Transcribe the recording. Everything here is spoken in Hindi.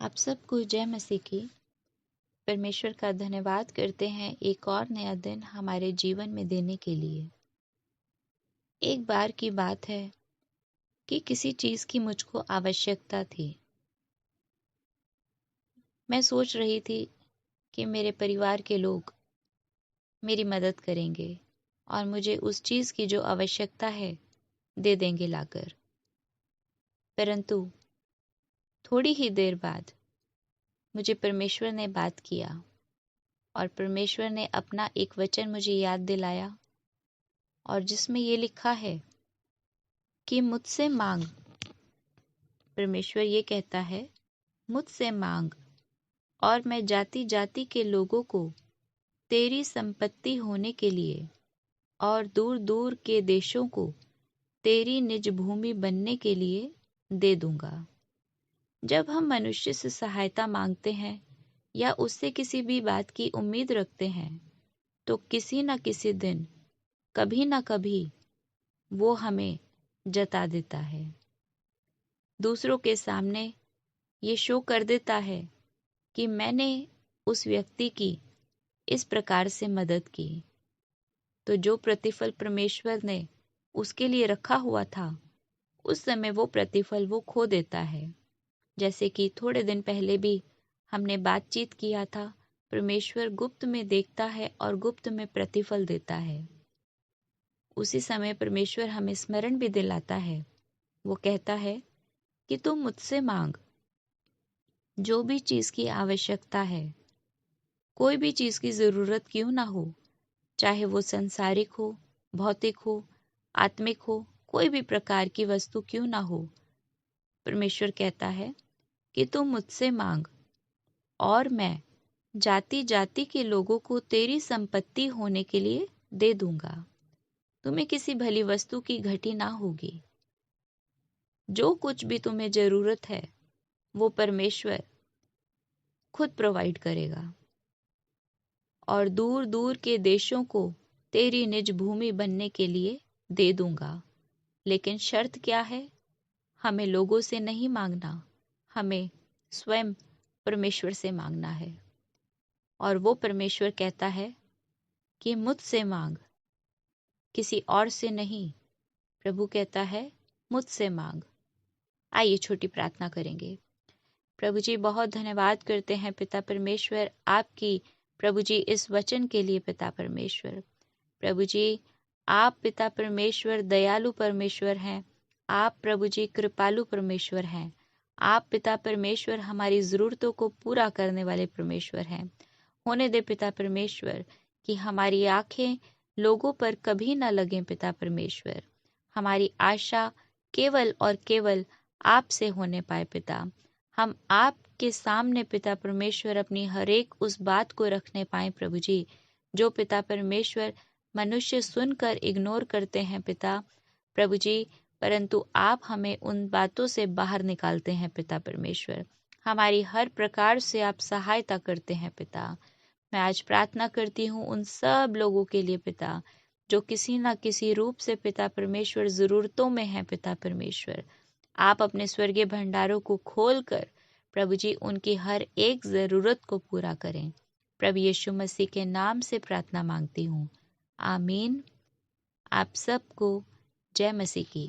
आप सबको जय मसीह की। परमेश्वर का धन्यवाद करते हैं एक और नया दिन हमारे जीवन में देने के लिए। एक बार की बात है कि किसी चीज की मुझको आवश्यकता थी। मैं सोच रही थी कि मेरे परिवार के लोग मेरी मदद करेंगे और मुझे उस चीज की जो आवश्यकता है दे देंगे लाकर। परंतु थोड़ी ही देर बाद मुझे परमेश्वर ने बात किया और परमेश्वर ने अपना एक वचन मुझे याद दिलाया, और जिसमें ये लिखा है कि मुझसे मांग। परमेश्वर ये कहता है, मुझसे मांग और मैं जाति जाति के लोगों को तेरी संपत्ति होने के लिए और दूर दूर के देशों को तेरी निज भूमि बनने के लिए दे दूंगा। जब हम मनुष्य से सहायता मांगते हैं या उससे किसी भी बात की उम्मीद रखते हैं, तो किसी न किसी दिन, कभी न कभी वो हमें जता देता है। दूसरों के सामने ये शो कर देता है कि मैंने उस व्यक्ति की इस प्रकार से मदद की। तो जो प्रतिफल परमेश्वर ने उसके लिए रखा हुआ था, उस समय वो प्रतिफल वो खो देता है। जैसे कि थोड़े दिन पहले भी हमने बातचीत किया था, परमेश्वर गुप्त में देखता है और गुप्त में प्रतिफल देता है। उसी समय परमेश्वर हमें स्मरण भी दिलाता है। वो कहता है कि तुम मुझसे मांग, जो भी चीज की आवश्यकता है, कोई भी चीज की जरूरत क्यों ना हो, चाहे वो संसारिक हो, भौतिक हो, आत्मिक हो, कोई भी प्रकार की वस्तु क्यों ना हो, परमेश्वर कहता है कि तुम मुझसे मांग और मैं जाति जाति के लोगों को तेरी संपत्ति होने के लिए दे दूंगा। तुम्हें किसी भली वस्तु की घटी ना होगी। जो कुछ भी तुम्हें जरूरत है वो परमेश्वर खुद प्रोवाइड करेगा और दूर दूर के देशों को तेरी निज भूमि बनने के लिए दे दूंगा। लेकिन शर्त क्या है? हमें लोगों से नहीं मांगना, हमें स्वयं परमेश्वर से मांगना है। और वो परमेश्वर कहता है कि मुझसे मांग, किसी और से नहीं। प्रभु कहता है मुझसे मांग। आइए छोटी प्रार्थना करेंगे। प्रभु जी, बहुत धन्यवाद करते हैं पिता परमेश्वर आपकी, प्रभु जी, इस वचन के लिए। पिता परमेश्वर, प्रभु जी, आप पिता परमेश्वर दयालु परमेश्वर हैं। आप प्रभु जी कृपालु परमेश्वर हैं। आप पिता परमेश्वर हमारी जरूरतों को पूरा करने वाले परमेश्वर हैं। होने दे पिता परमेश्वर कि हमारी आंखें लोगों पर कभी न लगें। पिता परमेश्वर, हमारी आशा केवल और केवल आपसे होने पाए। पिता, हम आपके सामने पिता परमेश्वर अपनी हर एक उस बात को रखने पाए प्रभु जी, जो पिता परमेश्वर मनुष्य सुनकर इग्नोर करते हैं पिता प्रभु जी, परंतु आप हमें उन बातों से बाहर निकालते हैं पिता परमेश्वर। हमारी हर प्रकार से आप सहायता करते हैं पिता। मैं आज प्रार्थना करती हूँ उन सब लोगों के लिए पिता, जो किसी न किसी रूप से पिता परमेश्वर जरूरतों में हैं। पिता परमेश्वर, आप अपने स्वर्गीय भंडारों को खोलकर प्रभु जी उनकी हर एक जरूरत को पूरा करें। प्रभु यीशु मसीह के नाम से प्रार्थना मांगती हूँ, आमीन। आप सबको जय मसीह की।